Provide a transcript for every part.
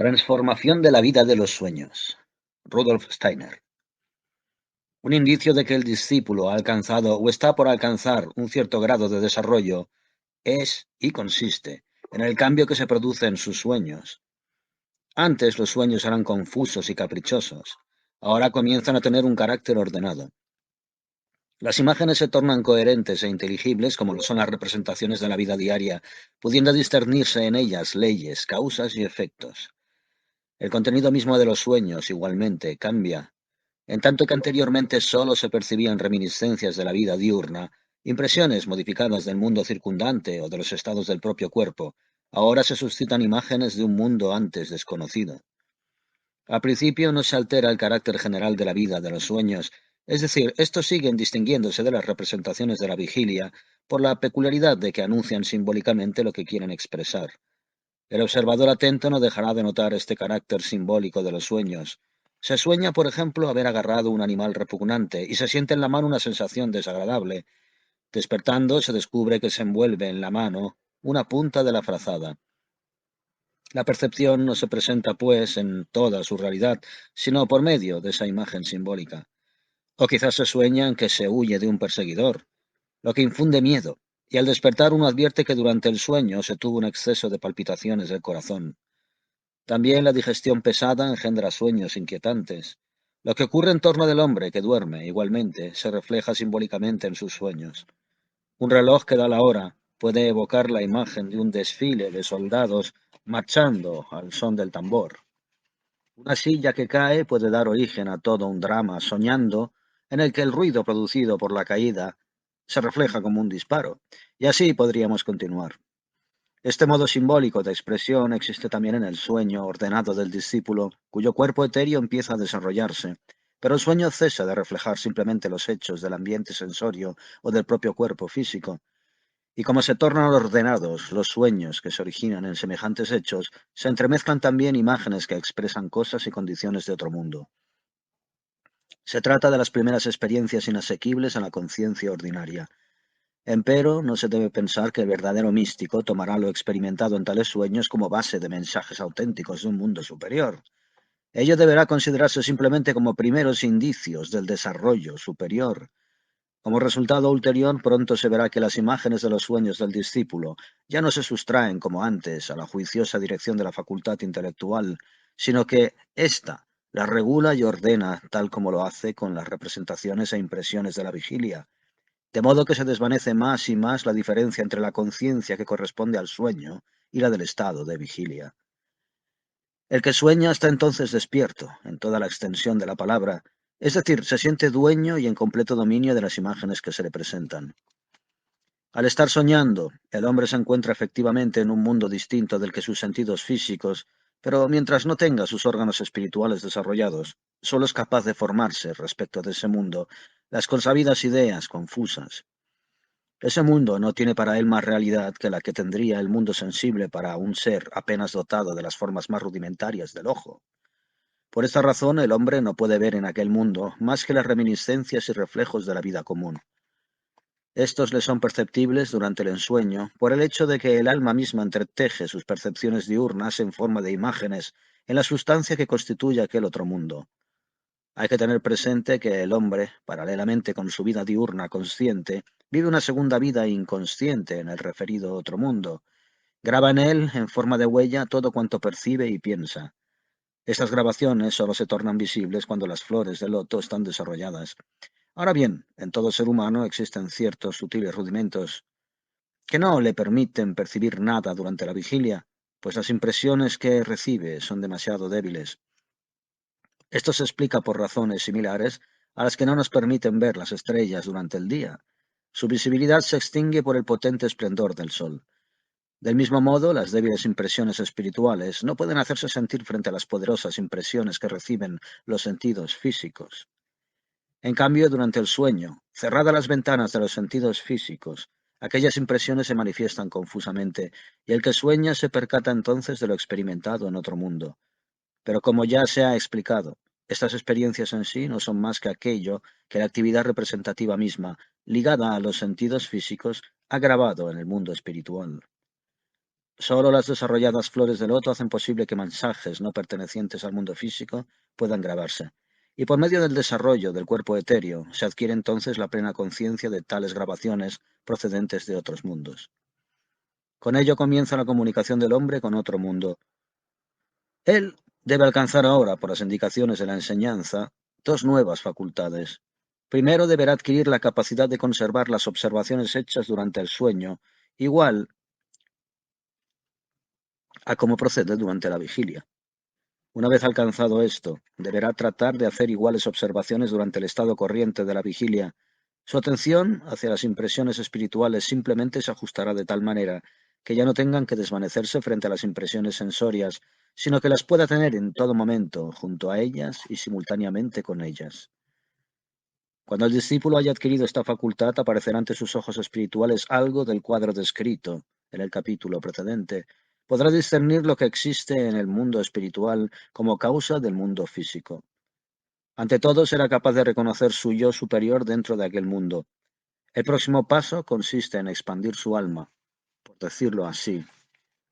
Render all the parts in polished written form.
Transformación de la vida de los sueños. Rudolf Steiner. Un indicio de que el discípulo ha alcanzado o está por alcanzar un cierto grado de desarrollo es y consiste en el cambio que se produce en sus sueños. Antes los sueños eran confusos y caprichosos. Ahora comienzan a tener un carácter ordenado. Las imágenes se tornan coherentes e inteligibles como lo son las representaciones de la vida diaria, pudiendo discernirse en ellas leyes, causas y efectos. El contenido mismo de los sueños, igualmente, cambia. En tanto que anteriormente sólo se percibían reminiscencias de la vida diurna, impresiones modificadas del mundo circundante o de los estados del propio cuerpo, ahora se suscitan imágenes de un mundo antes desconocido. Al principio no se altera el carácter general de la vida de los sueños, es decir, estos siguen distinguiéndose de las representaciones de la vigilia por la peculiaridad de que anuncian simbólicamente lo que quieren expresar. El observador atento no dejará de notar este carácter simbólico de los sueños. Se sueña, por ejemplo, haber agarrado un animal repugnante y se siente en la mano una sensación desagradable. Despertando, se descubre que se envuelve en la mano una punta de la frazada. La percepción no se presenta, pues, en toda su realidad, sino por medio de esa imagen simbólica. O quizás se sueña en que se huye de un perseguidor, lo que infunde miedo, y al despertar uno advierte que durante el sueño se tuvo un exceso de palpitaciones del corazón. También la digestión pesada engendra sueños inquietantes. Lo que ocurre en torno del hombre que duerme, igualmente, se refleja simbólicamente en sus sueños. Un reloj que da la hora puede evocar la imagen de un desfile de soldados marchando al son del tambor. Una silla que cae puede dar origen a todo un drama soñando en el que el ruido producido por la caída se refleja como un disparo. Y así podríamos continuar. Este modo simbólico de expresión existe también en el sueño ordenado del discípulo, cuyo cuerpo etéreo empieza a desarrollarse, pero el sueño cesa de reflejar simplemente los hechos del ambiente sensorio o del propio cuerpo físico, y como se tornan ordenados los sueños que se originan en semejantes hechos, se entremezclan también imágenes que expresan cosas y condiciones de otro mundo. Se trata de las primeras experiencias inasequibles a la conciencia ordinaria. Empero, no se debe pensar que el verdadero místico tomará lo experimentado en tales sueños como base de mensajes auténticos de un mundo superior. Ello deberá considerarse simplemente como primeros indicios del desarrollo superior. Como resultado ulterior, pronto se verá que las imágenes de los sueños del discípulo ya no se sustraen como antes a la juiciosa dirección de la facultad intelectual, sino que ésta las regula y ordena tal como lo hace con las representaciones e impresiones de la vigilia, de modo que se desvanece más y más la diferencia entre la conciencia que corresponde al sueño y la del estado de vigilia. El que sueña está entonces despierto, en toda la extensión de la palabra, es decir, se siente dueño y en completo dominio de las imágenes que se le presentan. Al estar soñando, el hombre se encuentra efectivamente en un mundo distinto del que sus sentidos físicos, pero mientras no tenga sus órganos espirituales desarrollados, solo es capaz de formarse respecto de ese mundo las consabidas ideas confusas. Ese mundo no tiene para él más realidad que la que tendría el mundo sensible para un ser apenas dotado de las formas más rudimentarias del ojo. Por esta razón, el hombre no puede ver en aquel mundo más que las reminiscencias y reflejos de la vida común. Estos le son perceptibles durante el ensueño por el hecho de que el alma misma entreteje sus percepciones diurnas en forma de imágenes en la sustancia que constituye aquel otro mundo. Hay que tener presente que el hombre, paralelamente con su vida diurna consciente, vive una segunda vida inconsciente en el referido otro mundo. Graba en él, en forma de huella, todo cuanto percibe y piensa. Estas grabaciones solo se tornan visibles cuando las flores del loto están desarrolladas. Ahora bien, en todo ser humano existen ciertos sutiles rudimentos que no le permiten percibir nada durante la vigilia, pues las impresiones que recibe son demasiado débiles. Esto se explica por razones similares a las que no nos permiten ver las estrellas durante el día. Su visibilidad se extingue por el potente esplendor del sol. Del mismo modo, las débiles impresiones espirituales no pueden hacerse sentir frente a las poderosas impresiones que reciben los sentidos físicos. En cambio, durante el sueño, cerradas las ventanas de los sentidos físicos, aquellas impresiones se manifiestan confusamente, y el que sueña se percata entonces de lo experimentado en otro mundo. Pero como ya se ha explicado, estas experiencias en sí no son más que aquello que la actividad representativa misma, ligada a los sentidos físicos, ha grabado en el mundo espiritual. Solo las desarrolladas flores de loto hacen posible que mensajes no pertenecientes al mundo físico puedan grabarse. Y por medio del desarrollo del cuerpo etéreo se adquiere entonces la plena conciencia de tales grabaciones procedentes de otros mundos. Con ello comienza la comunicación del hombre con otro mundo. Él debe alcanzar ahora, por las indicaciones de la enseñanza, dos nuevas facultades. Primero, deberá adquirir la capacidad de conservar las observaciones hechas durante el sueño, igual a como procede durante la vigilia. Una vez alcanzado esto, deberá tratar de hacer iguales observaciones durante el estado corriente de la vigilia. Su atención hacia las impresiones espirituales simplemente se ajustará de tal manera que ya no tengan que desvanecerse frente a las impresiones sensorias, sino que las pueda tener en todo momento, junto a ellas y simultáneamente con ellas. Cuando el discípulo haya adquirido esta facultad, aparecerá ante sus ojos espirituales algo del cuadro descrito en el capítulo precedente. Podrá discernir lo que existe en el mundo espiritual como causa del mundo físico. Ante todo, será capaz de reconocer su yo superior dentro de aquel mundo. El próximo paso consiste en expandir su alma, por decirlo así,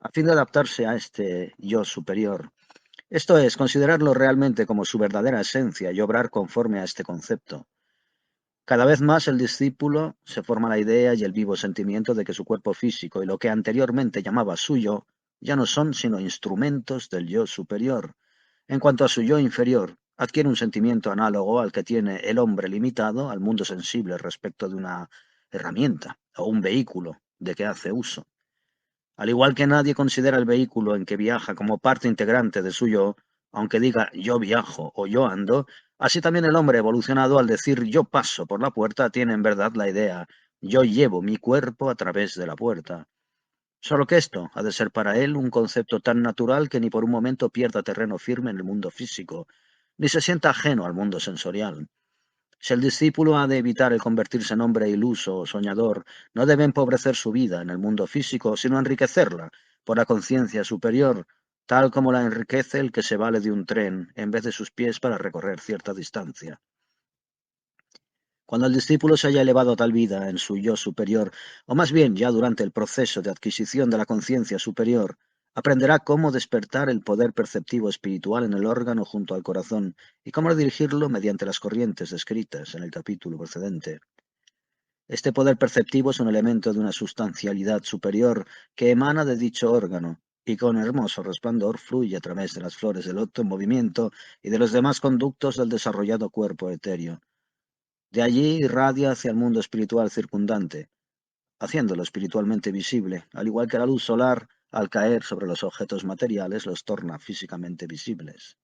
a fin de adaptarse a este yo superior. Esto es, considerarlo realmente como su verdadera esencia y obrar conforme a este concepto. Cada vez más el discípulo se forma la idea y el vivo sentimiento de que su cuerpo físico y lo que anteriormente llamaba suyo ya no son sino instrumentos del yo superior. En cuanto a su yo inferior, adquiere un sentimiento análogo al que tiene el hombre limitado al mundo sensible respecto de una herramienta o un vehículo de que hace uso. Al igual que nadie considera el vehículo en que viaja como parte integrante de su yo, aunque diga yo viajo o yo ando, así también el hombre evolucionado al decir yo paso por la puerta tiene en verdad la idea yo llevo mi cuerpo a través de la puerta. Solo que esto ha de ser para él un concepto tan natural que ni por un momento pierda terreno firme en el mundo físico, ni se sienta ajeno al mundo sensorial. Si el discípulo ha de evitar el convertirse en hombre iluso o soñador, no debe empobrecer su vida en el mundo físico, sino enriquecerla por la conciencia superior, tal como la enriquece el que se vale de un tren en vez de sus pies para recorrer cierta distancia. Cuando el discípulo se haya elevado a tal vida en su yo superior, o más bien ya durante el proceso de adquisición de la conciencia superior, aprenderá cómo despertar el poder perceptivo espiritual en el órgano junto al corazón y cómo dirigirlo mediante las corrientes descritas en el capítulo precedente. Este poder perceptivo es un elemento de una sustancialidad superior que emana de dicho órgano y con hermoso resplandor fluye a través de las flores del loto en movimiento y de los demás conductos del desarrollado cuerpo etéreo. De allí irradia hacia el mundo espiritual circundante, haciéndolo espiritualmente visible, al igual que la luz solar, al caer sobre los objetos materiales, los torna físicamente visibles.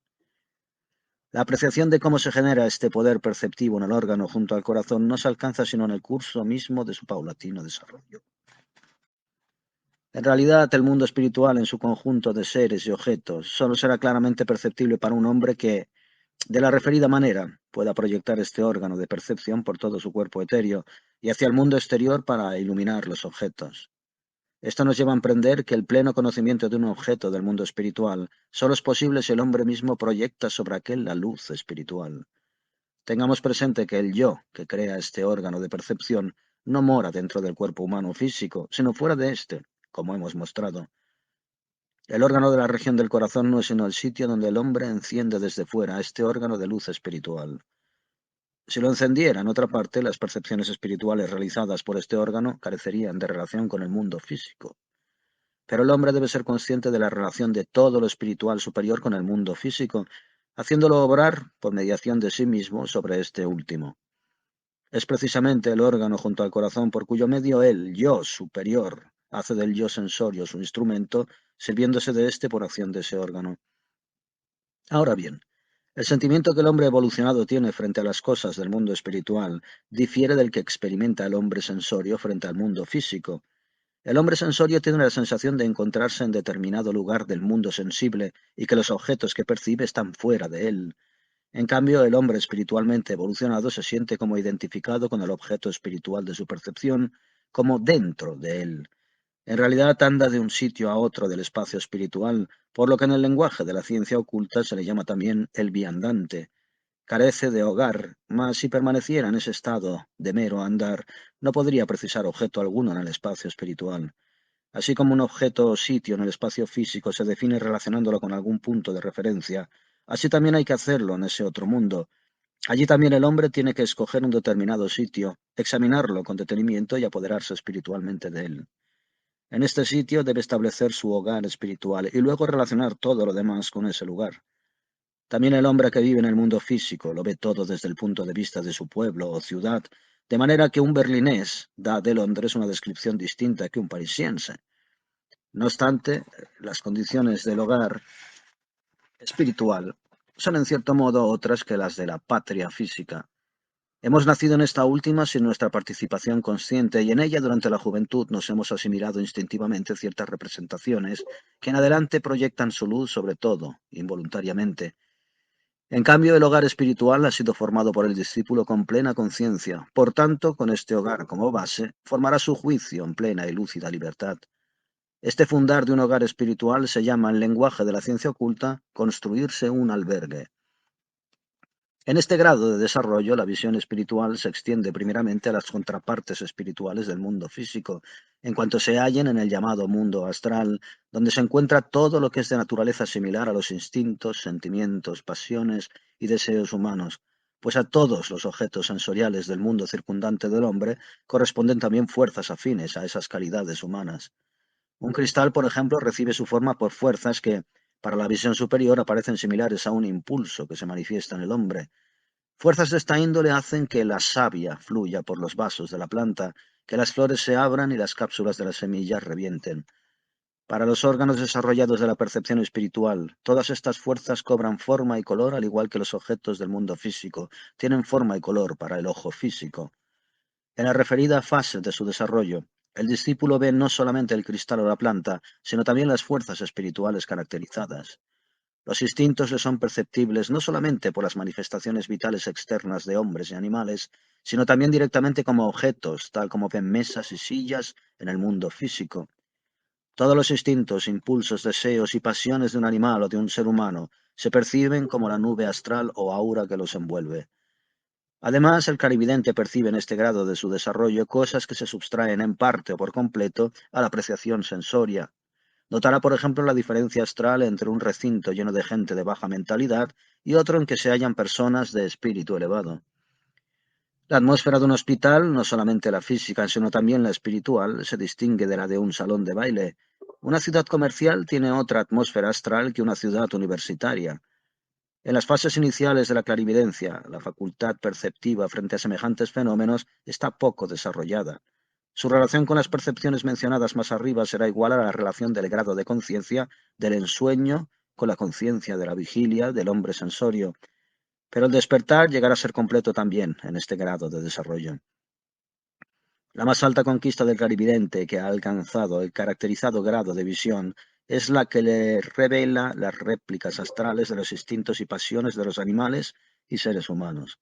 La apreciación de cómo se genera este poder perceptivo en el órgano junto al corazón no se alcanza sino en el curso mismo de su paulatino desarrollo. En realidad, el mundo espiritual en su conjunto de seres y objetos solo será claramente perceptible para un hombre que, de la referida manera, pueda proyectar este órgano de percepción por todo su cuerpo etéreo y hacia el mundo exterior para iluminar los objetos. Esto nos lleva a emprender que el pleno conocimiento de un objeto del mundo espiritual solo es posible si el hombre mismo proyecta sobre aquel la luz espiritual. Tengamos presente que el yo, que crea este órgano de percepción, no mora dentro del cuerpo humano físico, sino fuera de éste, como hemos mostrado. El órgano de la región del corazón no es sino el sitio donde el hombre enciende desde fuera este órgano de luz espiritual. Si lo encendiera en otra parte, las percepciones espirituales realizadas por este órgano carecerían de relación con el mundo físico. Pero el hombre debe ser consciente de la relación de todo lo espiritual superior con el mundo físico, haciéndolo obrar por mediación de sí mismo sobre este último. Es precisamente el órgano junto al corazón por cuyo medio el yo superior hace del yo sensorio su instrumento, sirviéndose de éste por acción de ese órgano. Ahora bien, el sentimiento que el hombre evolucionado tiene frente a las cosas del mundo espiritual difiere del que experimenta el hombre sensorio frente al mundo físico. El hombre sensorio tiene la sensación de encontrarse en determinado lugar del mundo sensible y que los objetos que percibe están fuera de él. En cambio, el hombre espiritualmente evolucionado se siente como identificado con el objeto espiritual de su percepción, como dentro de él. En realidad anda de un sitio a otro del espacio espiritual, por lo que en el lenguaje de la ciencia oculta se le llama también el viandante. Carece de hogar, mas si permaneciera en ese estado de mero andar, no podría precisar objeto alguno en el espacio espiritual. Así como un objeto o sitio en el espacio físico se define relacionándolo con algún punto de referencia, así también hay que hacerlo en ese otro mundo. Allí también el hombre tiene que escoger un determinado sitio, examinarlo con detenimiento y apoderarse espiritualmente de él. En este sitio debe establecer su hogar espiritual y luego relacionar todo lo demás con ese lugar. También el hombre que vive en el mundo físico lo ve todo desde el punto de vista de su pueblo o ciudad, de manera que un berlinés da de Londres una descripción distinta que un parisiense. No obstante, las condiciones del hogar espiritual son en cierto modo otras que las de la patria física. Hemos nacido en esta última sin nuestra participación consciente y en ella durante la juventud nos hemos asimilado instintivamente ciertas representaciones que en adelante proyectan su luz sobre todo, involuntariamente. En cambio, el hogar espiritual ha sido formado por el discípulo con plena conciencia. Por tanto, con este hogar como base, formará su juicio en plena y lúcida libertad. Este fundar de un hogar espiritual se llama, en lenguaje de la ciencia oculta, construirse un albergue. En este grado de desarrollo, la visión espiritual se extiende primeramente a las contrapartes espirituales del mundo físico, en cuanto se hallen en el llamado mundo astral, donde se encuentra todo lo que es de naturaleza similar a los instintos, sentimientos, pasiones y deseos humanos, pues a todos los objetos sensoriales del mundo circundante del hombre corresponden también fuerzas afines a esas calidades humanas. Un cristal, por ejemplo, recibe su forma por fuerzas que, para la visión superior, aparecen similares a un impulso que se manifiesta en el hombre. Fuerzas de esta índole hacen que la savia fluya por los vasos de la planta, que las flores se abran y las cápsulas de las semillas revienten. Para los órganos desarrollados de la percepción espiritual, todas estas fuerzas cobran forma y color al igual que los objetos del mundo físico tienen forma y color para el ojo físico. En la referida fase de su desarrollo, el discípulo ve no solamente el cristal o la planta, sino también las fuerzas espirituales caracterizadas. Los instintos le son perceptibles no solamente por las manifestaciones vitales externas de hombres y animales, sino también directamente como objetos, tal como ven mesas y sillas en el mundo físico. Todos los instintos, impulsos, deseos y pasiones de un animal o de un ser humano se perciben como la nube astral o aura que los envuelve. Además, el clarividente percibe en este grado de su desarrollo cosas que se subtraen en parte o por completo a la apreciación sensoria. Notará, por ejemplo, la diferencia astral entre un recinto lleno de gente de baja mentalidad y otro en que se hallan personas de espíritu elevado. La atmósfera de un hospital, no solamente la física, sino también la espiritual, se distingue de la de un salón de baile. Una ciudad comercial tiene otra atmósfera astral que una ciudad universitaria. En las fases iniciales de la clarividencia, la facultad perceptiva frente a semejantes fenómenos está poco desarrollada. Su relación con las percepciones mencionadas más arriba será igual a la relación del grado de conciencia del ensueño con la conciencia de la vigilia del hombre sensorio, pero el despertar llegará a ser completo también en este grado de desarrollo. La más alta conquista del clarividente que ha alcanzado el caracterizado grado de visión es la que le revela las réplicas astrales de los instintos y pasiones de los animales y seres humanos.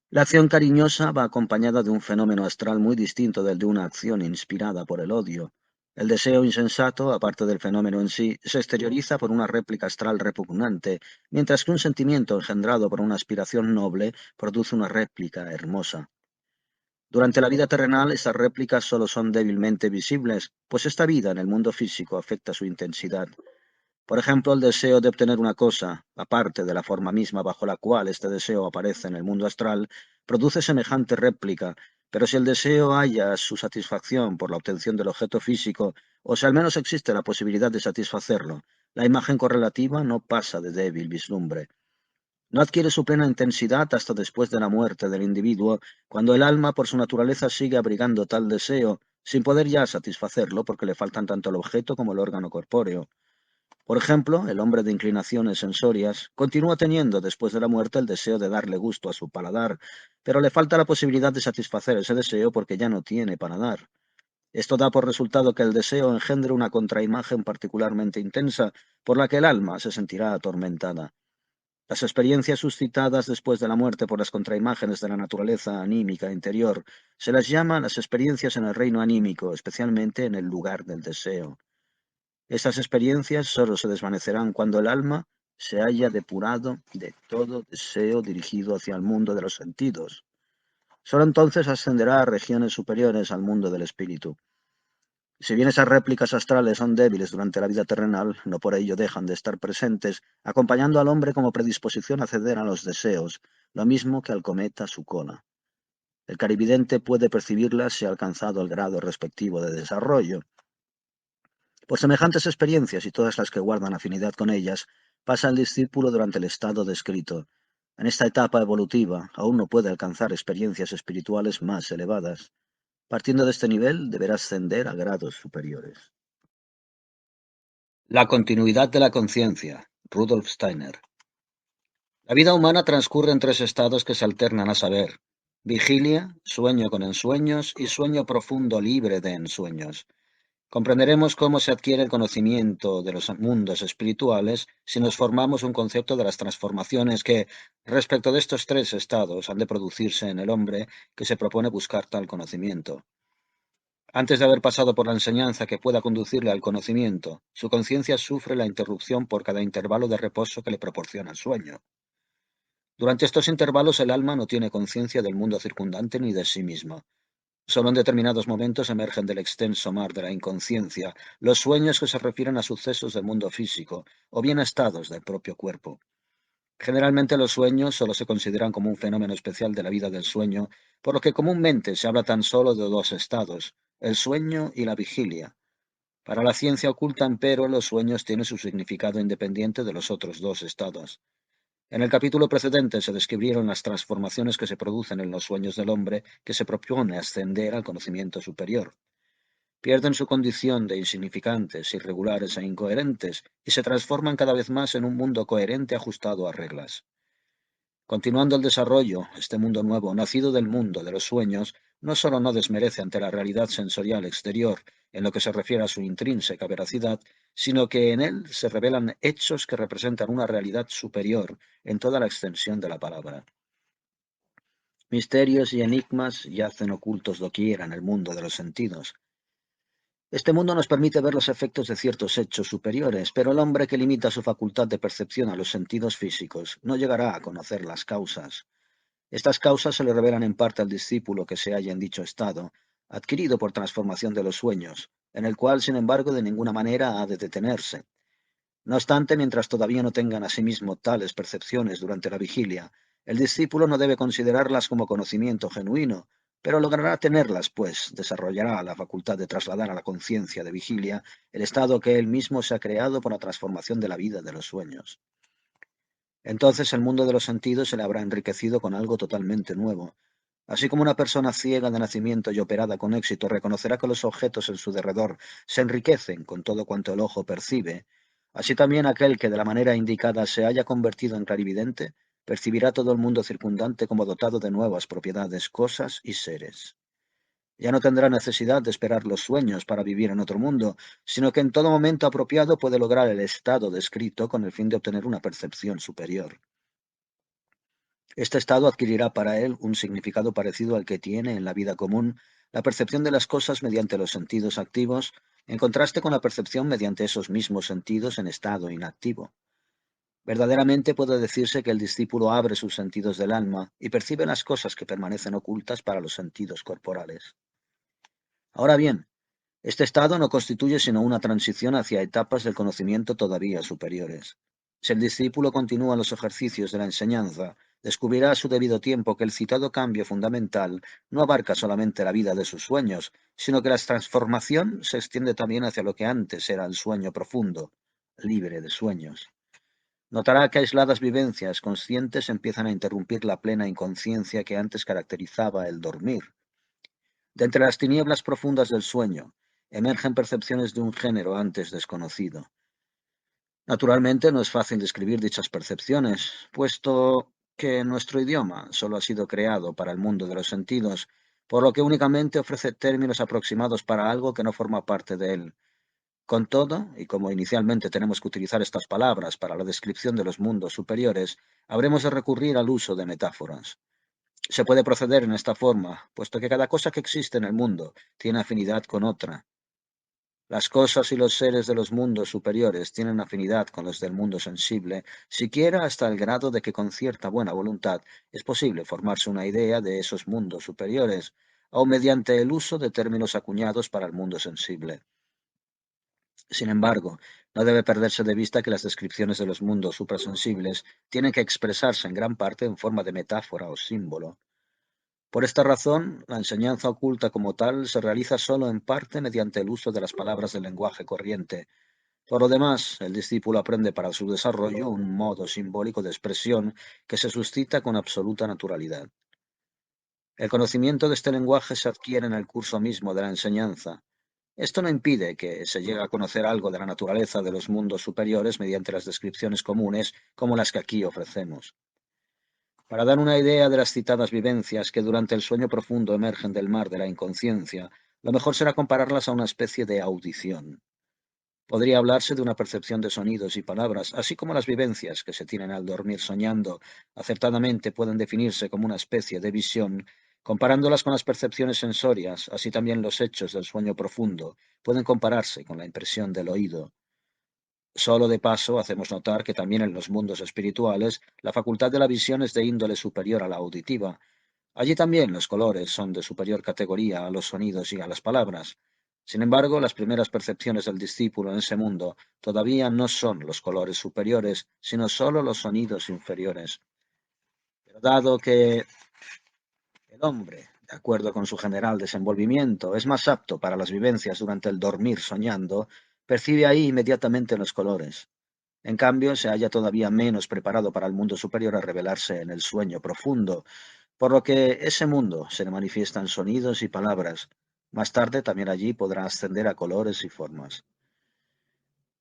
La acción cariñosa va acompañada de un fenómeno astral muy distinto del de una acción inspirada por el odio. El deseo insensato, aparte del fenómeno en sí, se exterioriza por una réplica astral repugnante, mientras que un sentimiento engendrado por una aspiración noble produce una réplica hermosa. Durante la vida terrenal, estas réplicas solo son débilmente visibles, pues esta vida en el mundo físico afecta su intensidad. Por ejemplo, el deseo de obtener una cosa, aparte de la forma misma bajo la cual este deseo aparece en el mundo astral, produce semejante réplica, pero si el deseo halla su satisfacción por la obtención del objeto físico, o si al menos existe la posibilidad de satisfacerlo, la imagen correlativa no pasa de débil vislumbre. No adquiere su plena intensidad hasta después de la muerte del individuo, cuando el alma por su naturaleza sigue abrigando tal deseo, sin poder ya satisfacerlo porque le faltan tanto el objeto como el órgano corpóreo. Por ejemplo, el hombre de inclinaciones sensorias continúa teniendo después de la muerte el deseo de darle gusto a su paladar, pero le falta la posibilidad de satisfacer ese deseo porque ya no tiene paladar. Esto da por resultado que el deseo engendre una contraimagen particularmente intensa, por la que el alma se sentirá atormentada. Las experiencias suscitadas después de la muerte por las contraimágenes de la naturaleza anímica interior se las llama las experiencias en el reino anímico, especialmente en el lugar del deseo. Estas experiencias solo se desvanecerán cuando el alma se haya depurado de todo deseo dirigido hacia el mundo de los sentidos. Solo entonces ascenderá a regiones superiores al mundo del espíritu. Si bien esas réplicas astrales son débiles durante la vida terrenal, no por ello dejan de estar presentes, acompañando al hombre como predisposición a ceder a los deseos, lo mismo que al cometa su cola. El clarividente puede percibirlas si ha alcanzado el grado respectivo de desarrollo. Por semejantes experiencias y todas las que guardan afinidad con ellas, pasa el discípulo durante el estado descrito. En esta etapa evolutiva aún no puede alcanzar experiencias espirituales más elevadas. Partiendo de este nivel, deberá ascender a grados superiores. La continuidad de la conciencia. Rudolf Steiner. La vida humana transcurre en tres estados que se alternan a saber: vigilia, sueño con ensueños y sueño profundo libre de ensueños. Comprenderemos cómo se adquiere el conocimiento de los mundos espirituales si nos formamos un concepto de las transformaciones que, respecto de estos tres estados, han de producirse en el hombre que se propone buscar tal conocimiento. Antes de haber pasado por la enseñanza que pueda conducirle al conocimiento, su conciencia sufre la interrupción por cada intervalo de reposo que le proporciona el sueño. Durante estos intervalos el alma no tiene conciencia del mundo circundante ni de sí misma. Solo en determinados momentos emergen del extenso mar de la inconsciencia los sueños que se refieren a sucesos del mundo físico o bien a estados del propio cuerpo. Generalmente los sueños solo se consideran como un fenómeno especial de la vida del sueño, por lo que comúnmente se habla tan solo de dos estados, el sueño y la vigilia. Para la ciencia oculta, empero, los sueños tienen su significado independiente de los otros dos estados. En el capítulo precedente se describieron las transformaciones que se producen en los sueños del hombre que se propone ascender al conocimiento superior. Pierden su condición de insignificantes, irregulares e incoherentes y se transforman cada vez más en un mundo coherente ajustado a reglas. Continuando el desarrollo, este mundo nuevo, nacido del mundo de los sueños, no solo no desmerece ante la realidad sensorial exterior en lo que se refiere a su intrínseca veracidad, sino que en él se revelan hechos que representan una realidad superior en toda la extensión de la palabra. Misterios y enigmas yacen ocultos doquiera en el mundo de los sentidos. Este mundo nos permite ver los efectos de ciertos hechos superiores, pero el hombre que limita su facultad de percepción a los sentidos físicos no llegará a conocer las causas. Estas causas se le revelan en parte al discípulo que se halla en dicho estado, adquirido por transformación de los sueños, en el cual, sin embargo, de ninguna manera ha de detenerse. No obstante, mientras todavía no tengan asimismo tales percepciones durante la vigilia, el discípulo no debe considerarlas como conocimiento genuino, pero logrará tenerlas, pues desarrollará la facultad de trasladar a la conciencia de vigilia el estado que él mismo se ha creado por la transformación de la vida de los sueños. Entonces el mundo de los sentidos se le habrá enriquecido con algo totalmente nuevo. Así como una persona ciega de nacimiento y operada con éxito reconocerá que los objetos en su derredor se enriquecen con todo cuanto el ojo percibe, así también aquel que de la manera indicada se haya convertido en clarividente percibirá todo el mundo circundante como dotado de nuevas propiedades, cosas y seres. Ya no tendrá necesidad de esperar los sueños para vivir en otro mundo, sino que en todo momento apropiado puede lograr el estado descrito con el fin de obtener una percepción superior. Este estado adquirirá para él un significado parecido al que tiene en la vida común la percepción de las cosas mediante los sentidos activos, en contraste con la percepción mediante esos mismos sentidos en estado inactivo. Verdaderamente puede decirse que el discípulo abre sus sentidos del alma y percibe las cosas que permanecen ocultas para los sentidos corporales. Ahora bien, este estado no constituye sino una transición hacia etapas del conocimiento todavía superiores. Si el discípulo continúa los ejercicios de la enseñanza, descubrirá a su debido tiempo que el citado cambio fundamental no abarca solamente la vida de sus sueños, sino que la transformación se extiende también hacia lo que antes era el sueño profundo, libre de sueños. Notará que aisladas vivencias conscientes empiezan a interrumpir la plena inconsciencia que antes caracterizaba el dormir. De entre las tinieblas profundas del sueño, emergen percepciones de un género antes desconocido. Naturalmente no es fácil describir dichas percepciones, puesto que nuestro idioma solo ha sido creado para el mundo de los sentidos, por lo que únicamente ofrece términos aproximados para algo que no forma parte de él. Con todo, y como inicialmente tenemos que utilizar estas palabras para la descripción de los mundos superiores, habremos de recurrir al uso de metáforas. Se puede proceder en esta forma, puesto que cada cosa que existe en el mundo tiene afinidad con otra. Las cosas y los seres de los mundos superiores tienen afinidad con los del mundo sensible, siquiera hasta el grado de que con cierta buena voluntad es posible formarse una idea de esos mundos superiores, aun mediante el uso de términos acuñados para el mundo sensible. Sin embargo, no debe perderse de vista que las descripciones de los mundos suprasensibles tienen que expresarse en gran parte en forma de metáfora o símbolo. Por esta razón, la enseñanza oculta como tal se realiza solo en parte mediante el uso de las palabras del lenguaje corriente. Por lo demás, el discípulo aprende para su desarrollo un modo simbólico de expresión que se suscita con absoluta naturalidad. El conocimiento de este lenguaje se adquiere en el curso mismo de la enseñanza. Esto no impide que se llegue a conocer algo de la naturaleza de los mundos superiores mediante las descripciones comunes como las que aquí ofrecemos. Para dar una idea de las citadas vivencias que durante el sueño profundo emergen del mar de la inconsciencia, lo mejor será compararlas a una especie de audición. Podría hablarse de una percepción de sonidos y palabras, así como las vivencias que se tienen al dormir soñando, acertadamente pueden definirse como una especie de visión. Comparándolas con las percepciones sensorias, así también los hechos del sueño profundo pueden compararse con la impresión del oído. Solo de paso hacemos notar que también en los mundos espirituales la facultad de la visión es de índole superior a la auditiva. Allí también los colores son de superior categoría a los sonidos y a las palabras. Sin embargo, las primeras percepciones del discípulo en ese mundo todavía no son los colores superiores, sino solo los sonidos inferiores. Pero dado que el hombre, de acuerdo con su general desenvolvimiento, es más apto para las vivencias durante el dormir soñando, percibe ahí inmediatamente los colores. En cambio, se halla todavía menos preparado para el mundo superior a revelarse en el sueño profundo, por lo que ese mundo se le manifiestan sonidos y palabras. Más tarde también allí podrá ascender a colores y formas.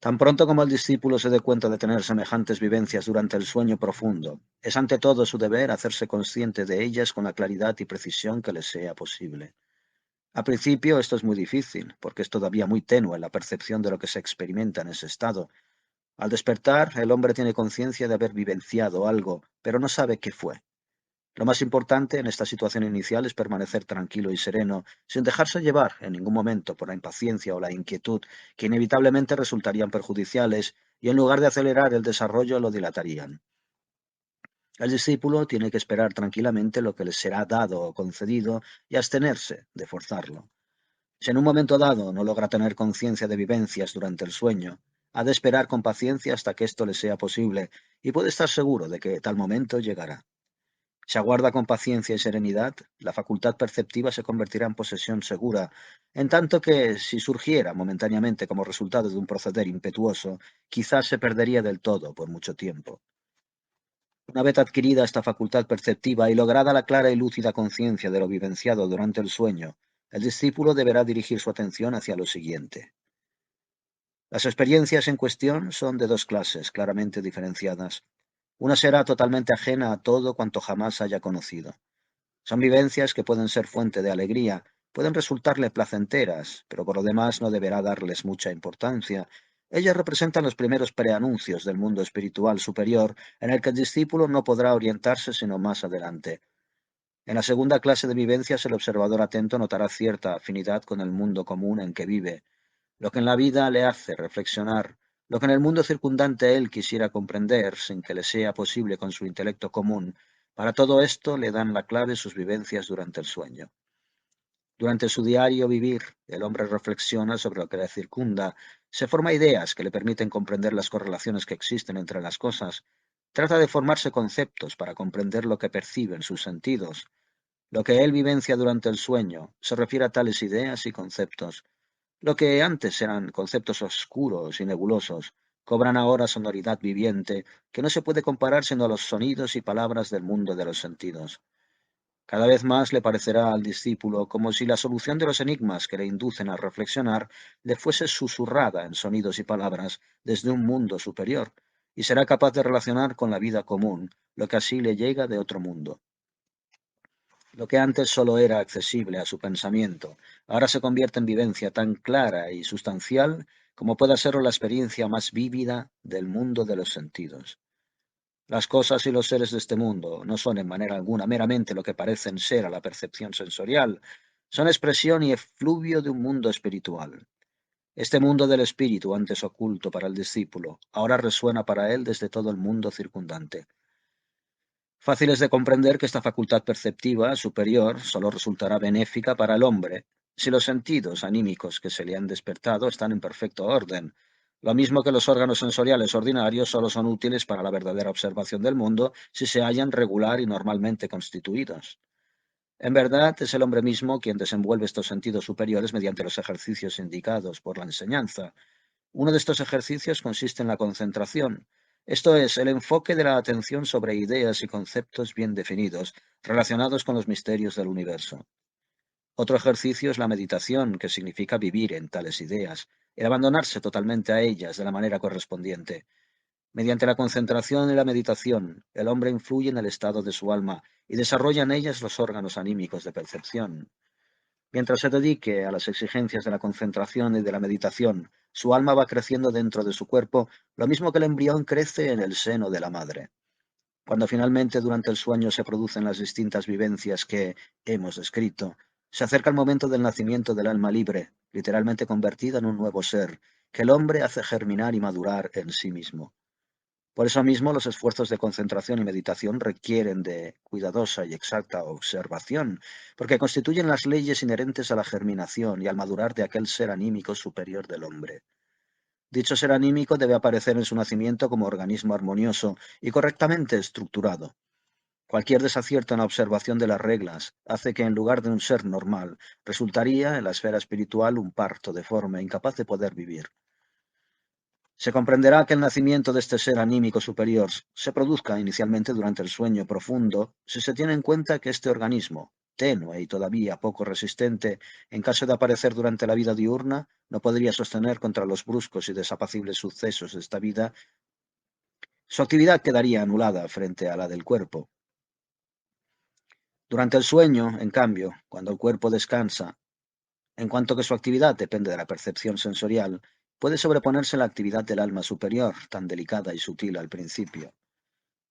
Tan pronto como el discípulo se dé cuenta de tener semejantes vivencias durante el sueño profundo, es ante todo su deber hacerse consciente de ellas con la claridad y precisión que le sea posible. Al principio esto es muy difícil, porque es todavía muy tenue la percepción de lo que se experimenta en ese estado. Al despertar, el hombre tiene conciencia de haber vivenciado algo, pero no sabe qué fue. Lo más importante en esta situación inicial es permanecer tranquilo y sereno, sin dejarse llevar en ningún momento por la impaciencia o la inquietud, que inevitablemente resultarían perjudiciales y en lugar de acelerar el desarrollo lo dilatarían. El discípulo tiene que esperar tranquilamente lo que le será dado o concedido y abstenerse de forzarlo. Si en un momento dado no logra tener conciencia de vivencias durante el sueño, ha de esperar con paciencia hasta que esto le sea posible y puede estar seguro de que tal momento llegará. Si aguarda con paciencia y serenidad, la facultad perceptiva se convertirá en posesión segura, en tanto que, si surgiera momentáneamente como resultado de un proceder impetuoso, quizás se perdería del todo por mucho tiempo. Una vez adquirida esta facultad perceptiva y lograda la clara y lúcida conciencia de lo vivenciado durante el sueño, el discípulo deberá dirigir su atención hacia lo siguiente. Las experiencias en cuestión son de dos clases claramente diferenciadas. Una será totalmente ajena a todo cuanto jamás haya conocido. Son vivencias que pueden ser fuente de alegría, pueden resultarle placenteras, pero por lo demás no deberá darles mucha importancia. Ellas representan los primeros preanuncios del mundo espiritual superior, en el que el discípulo no podrá orientarse sino más adelante. En la segunda clase de vivencias, el observador atento notará cierta afinidad con el mundo común en que vive, lo que en la vida le hace reflexionar, lo que en el mundo circundante él quisiera comprender sin que le sea posible con su intelecto común. Para todo esto le dan la clave sus vivencias durante el sueño. Durante su diario vivir, el hombre reflexiona sobre lo que le circunda, se forma ideas que le permiten comprender las correlaciones que existen entre las cosas, trata de formarse conceptos para comprender lo que perciben sus sentidos. Lo que él vivencia durante el sueño se refiere a tales ideas y conceptos. Lo que antes eran conceptos oscuros y nebulosos, cobran ahora sonoridad viviente que no se puede comparar sino a los sonidos y palabras del mundo de los sentidos. Cada vez más le parecerá al discípulo como si la solución de los enigmas que le inducen a reflexionar le fuese susurrada en sonidos y palabras desde un mundo superior, y será capaz de relacionar con la vida común lo que así le llega de otro mundo. Lo que antes solo era accesible a su pensamiento, ahora se convierte en vivencia tan clara y sustancial como pueda ser la experiencia más vívida del mundo de los sentidos. Las cosas y los seres de este mundo no son en manera alguna meramente lo que parecen ser a la percepción sensorial, son expresión y efluvio de un mundo espiritual. Este mundo del espíritu, antes oculto para el discípulo, ahora resuena para él desde todo el mundo circundante. Fácil es de comprender que esta facultad perceptiva superior solo resultará benéfica para el hombre si los sentidos anímicos que se le han despertado están en perfecto orden. Lo mismo que los órganos sensoriales ordinarios solo son útiles para la verdadera observación del mundo si se hallan regular y normalmente constituidos. En verdad, es el hombre mismo quien desenvuelve estos sentidos superiores mediante los ejercicios indicados por la enseñanza. Uno de estos ejercicios consiste en la concentración, esto es, el enfoque de la atención sobre ideas y conceptos bien definidos, relacionados con los misterios del universo. Otro ejercicio es la meditación, que significa vivir en tales ideas, el abandonarse totalmente a ellas de la manera correspondiente. Mediante la concentración y la meditación, el hombre influye en el estado de su alma y desarrolla en ellas los órganos anímicos de percepción. Mientras se dedique a las exigencias de la concentración y de la meditación, su alma va creciendo dentro de su cuerpo, lo mismo que el embrión crece en el seno de la madre. Cuando finalmente durante el sueño se producen las distintas vivencias que hemos descrito, se acerca el momento del nacimiento del alma libre, literalmente convertida en un nuevo ser, que el hombre hace germinar y madurar en sí mismo. Por eso mismo, los esfuerzos de concentración y meditación requieren de cuidadosa y exacta observación, porque constituyen las leyes inherentes a la germinación y al madurar de aquel ser anímico superior del hombre. Dicho ser anímico debe aparecer en su nacimiento como organismo armonioso y correctamente estructurado. Cualquier desacierto en la observación de las reglas hace que en lugar de un ser normal, resultaría en la esfera espiritual un parto deforme, incapaz de poder vivir. Se comprenderá que el nacimiento de este ser anímico superior se produzca inicialmente durante el sueño profundo si se tiene en cuenta que este organismo, tenue y todavía poco resistente, en caso de aparecer durante la vida diurna, no podría sostener contra los bruscos y desapacibles sucesos de esta vida. Su actividad quedaría anulada frente a la del cuerpo. Durante el sueño, en cambio, cuando el cuerpo descansa, en cuanto que su actividad depende de la percepción sensorial, puede sobreponerse la actividad del alma superior, tan delicada y sutil al principio.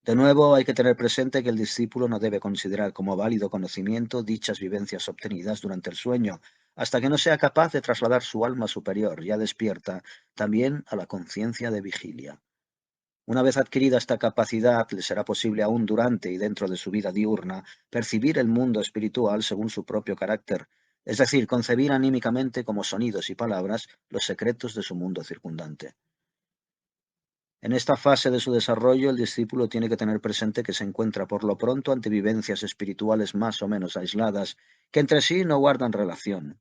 De nuevo, hay que tener presente que el discípulo no debe considerar como válido conocimiento dichas vivencias obtenidas durante el sueño, hasta que no sea capaz de trasladar su alma superior, ya despierta, también a la conciencia de vigilia. Una vez adquirida esta capacidad, le será posible aún durante y dentro de su vida diurna percibir el mundo espiritual según su propio carácter, es decir, concebir anímicamente como sonidos y palabras los secretos de su mundo circundante. En esta fase de su desarrollo, el discípulo tiene que tener presente que se encuentra por lo pronto ante vivencias espirituales más o menos aisladas, que entre sí no guardan relación.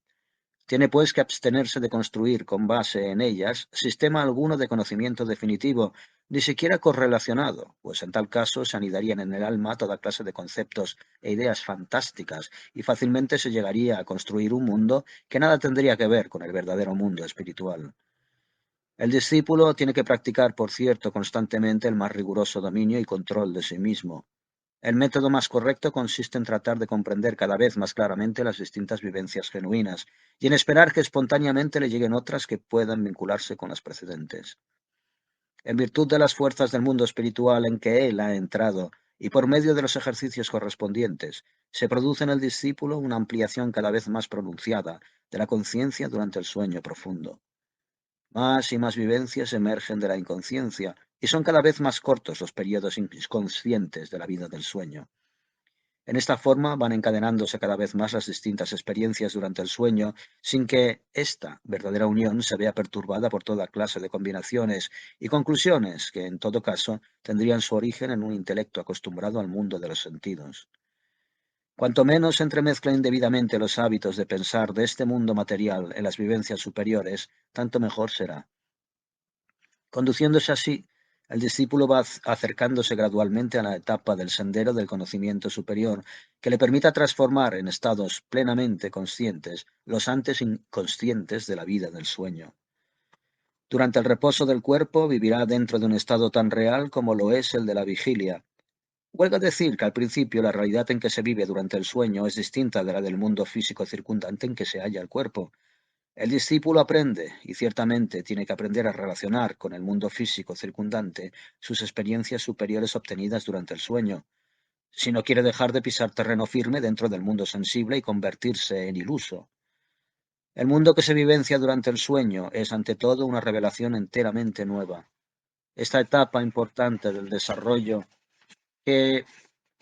Tiene pues que abstenerse de construir con base en ellas sistema alguno de conocimiento definitivo, ni siquiera correlacionado, pues en tal caso se anidarían en el alma toda clase de conceptos e ideas fantásticas y fácilmente se llegaría a construir un mundo que nada tendría que ver con el verdadero mundo espiritual. El discípulo tiene que practicar, por cierto, constantemente el más riguroso dominio y control de sí mismo. El método más correcto consiste en tratar de comprender cada vez más claramente las distintas vivencias genuinas y en esperar que espontáneamente le lleguen otras que puedan vincularse con las precedentes. En virtud de las fuerzas del mundo espiritual en que él ha entrado y por medio de los ejercicios correspondientes, se produce en el discípulo una ampliación cada vez más pronunciada de la conciencia durante el sueño profundo. Más y más vivencias emergen de la inconsciencia y son cada vez más cortos los periodos inconscientes de la vida del sueño. En esta forma van encadenándose cada vez más las distintas experiencias durante el sueño, sin que esta verdadera unión se vea perturbada por toda clase de combinaciones y conclusiones que, en todo caso, tendrían su origen en un intelecto acostumbrado al mundo de los sentidos. Cuanto menos se entremezclen indebidamente los hábitos de pensar de este mundo material en las vivencias superiores, tanto mejor será. Conduciéndose así, el discípulo va acercándose gradualmente a la etapa del sendero del conocimiento superior que le permita transformar en estados plenamente conscientes los antes inconscientes de la vida del sueño. Durante el reposo del cuerpo vivirá dentro de un estado tan real como lo es el de la vigilia. Huelga decir que al principio la realidad en que se vive durante el sueño es distinta de la del mundo físico circundante en que se halla el cuerpo. El discípulo aprende, y ciertamente tiene que aprender a relacionar con el mundo físico circundante sus experiencias superiores obtenidas durante el sueño, si no quiere dejar de pisar terreno firme dentro del mundo sensible y convertirse en iluso. El mundo que se vivencia durante el sueño es ante todo una revelación enteramente nueva. Esta etapa importante del desarrollo, que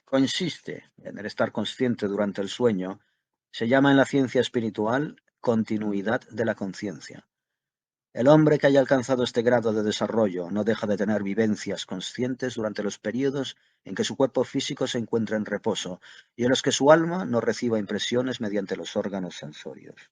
consiste en el estar consciente durante el sueño, se llama en la ciencia espiritual continuidad de la conciencia. El hombre que haya alcanzado este grado de desarrollo no deja de tener vivencias conscientes durante los periodos en que su cuerpo físico se encuentra en reposo y en los que su alma no reciba impresiones mediante los órganos sensorios.